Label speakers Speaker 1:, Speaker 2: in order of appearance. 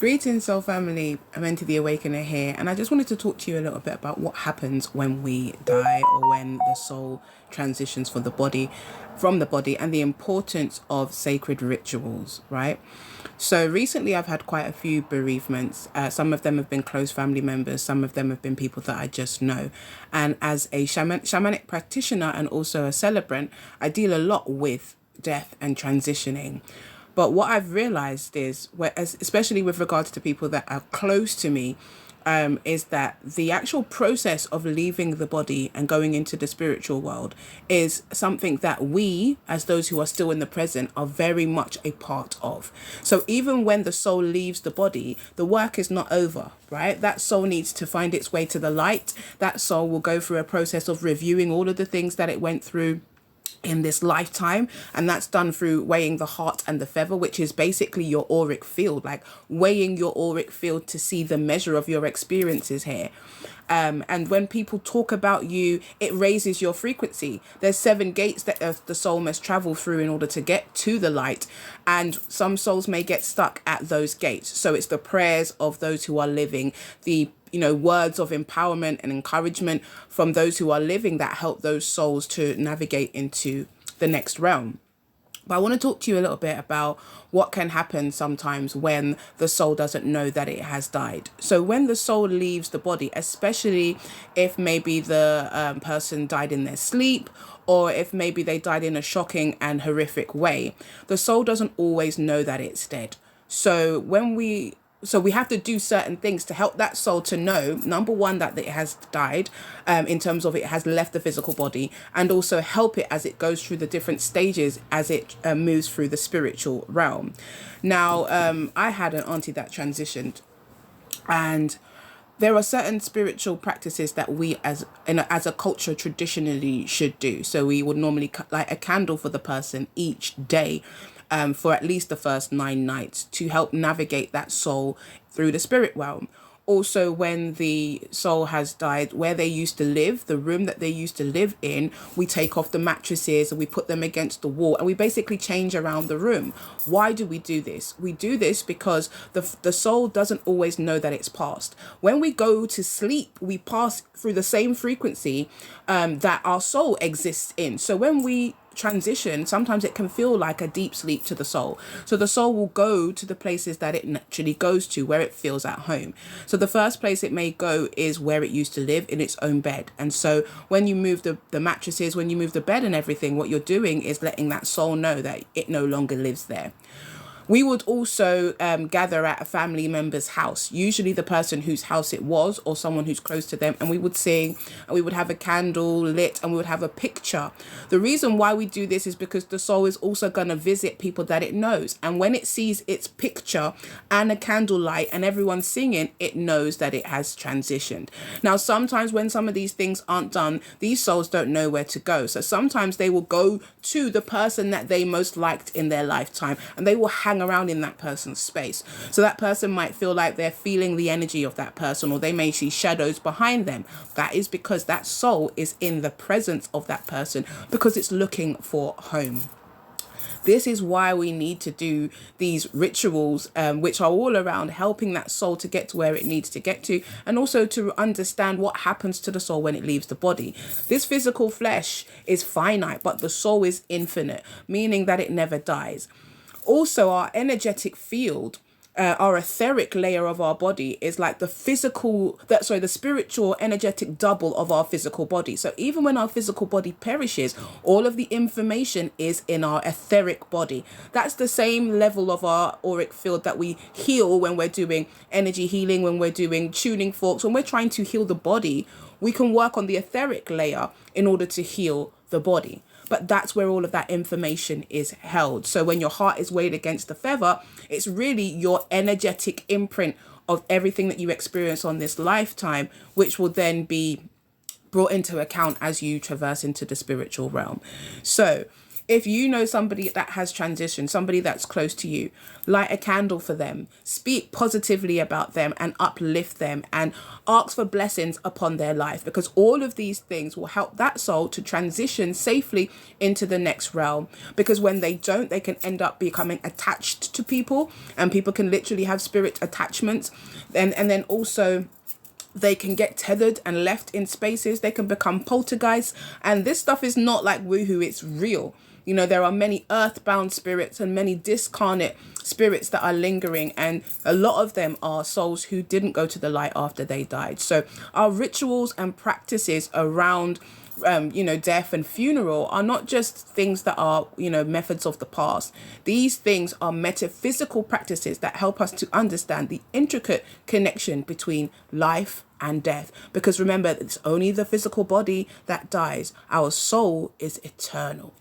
Speaker 1: Greetings, soul family. I'm Into the Awakener here, and I just wanted to talk to you a little bit about what happens when we die or when the soul transitions from the body, and the importance of sacred rituals, right? So recently, I've had quite a few bereavements. Some of them have been close family members. Some of them have been people that I just know. And as a shamanic practitioner and also a celebrant, I deal a lot with death and transitioning. But what I've realized is, especially with regards to people that are close to me, is that the actual process of leaving the body and going into the spiritual world is something that we, as those who are still in the present, are very much a part of. So even when the soul leaves the body, the work is not over, right? That soul needs to find its way to the light. That soul will go through a process of reviewing all of the things that it went through in this lifetime, and that's done through weighing the heart and the feather, which is basically your auric field, like weighing your auric field to see the measure of your experiences here. And when people talk about you, it raises your frequency. There's 7 gates that the soul must travel through in order to get to the light, and some souls may get stuck at those gates. So it's the prayers of those who are living, the words of empowerment and encouragement from those who are living that help those souls to navigate into the next realm. But I want to talk to you a little bit about what can happen sometimes when the soul doesn't know that it has died. So when the soul leaves the body, especially if maybe the person died in their sleep, or if maybe they died in a shocking and horrific way, the soul doesn't always know that it's dead. So we have to do certain things to help that soul to know, number one, that it has died, in terms of it has left the physical body, and also help it as it goes through the different stages as it moves through the spiritual realm. Now, I had an auntie that transitioned, and there are certain spiritual practices that we as a culture traditionally should do. So we would normally light a candle for the person each day, for at least the first 9 nights, to help navigate that soul through the spirit realm. Also, when the soul has died, where they used to live, the room that they used to live in, we take off the mattresses and we put them against the wall, and we basically change around the room. Why do we do this? We do this because the soul doesn't always know that it's passed. When we go to sleep, we pass through the same frequency that our soul exists in. So when we transition, sometimes it can feel like a deep sleep to the soul. So the soul will go to the places that it naturally goes to, where it feels at home. So the first place it may go is where it used to live, in its own bed. And so when you move the mattresses, when you move the bed and everything, what you're doing is letting that soul know that it no longer lives there. We would also gather at a family member's house, usually the person whose house it was or someone who's close to them, and we would sing, and we would have a candle lit, and we would have a picture. The reason why we do this is because the soul is also going to visit people that it knows, and when it sees its picture and a candlelight and everyone singing, it knows that it has transitioned. Now, sometimes when some of these things aren't done, these souls don't know where to go. So sometimes they will go to the person that they most liked in their lifetime, and they will hang around in that person's space. So that person might feel like they're feeling the energy of that person, or they may see shadows behind them. That is because that soul is in the presence of that person, because it's looking for home. This is why we need to do these rituals, which are all around helping that soul to get to where it needs to get to, and also to understand what happens to the soul when it leaves the body. This physical flesh is finite, but the soul is infinite, meaning that it never dies. Also, our energetic field, our etheric layer of our body is like the spiritual energetic double of our physical body. So even when our physical body perishes, all of the information is in our etheric body. That's the same level of our auric field that we heal when we're doing energy healing, when we're doing tuning forks, when we're trying to heal the body. We can work on the etheric layer in order to heal the body. But that's where all of that information is held. So when your heart is weighed against the feather, it's really your energetic imprint of everything that you experience on this lifetime, which will then be brought into account as you traverse into the spiritual realm. So If you know somebody that has transitioned, somebody that's close to you, light a candle for them, speak positively about them and uplift them, and ask for blessings upon their life, because all of these things will help that soul to transition safely into the next realm. Because when they don't, they can end up becoming attached to people, and people can literally have spirit attachments. And then also they can get tethered and left in spaces. They can become poltergeists. And this stuff is not like woohoo, it's real. You know, there are many earthbound spirits and many discarnate spirits that are lingering, and a lot of them are souls who didn't go to the light after they died. So our rituals and practices around death and funeral are not just things that are, methods of the past. These things are metaphysical practices that help us to understand the intricate connection between life and death. Because remember, it's only the physical body that dies. Our soul is eternal.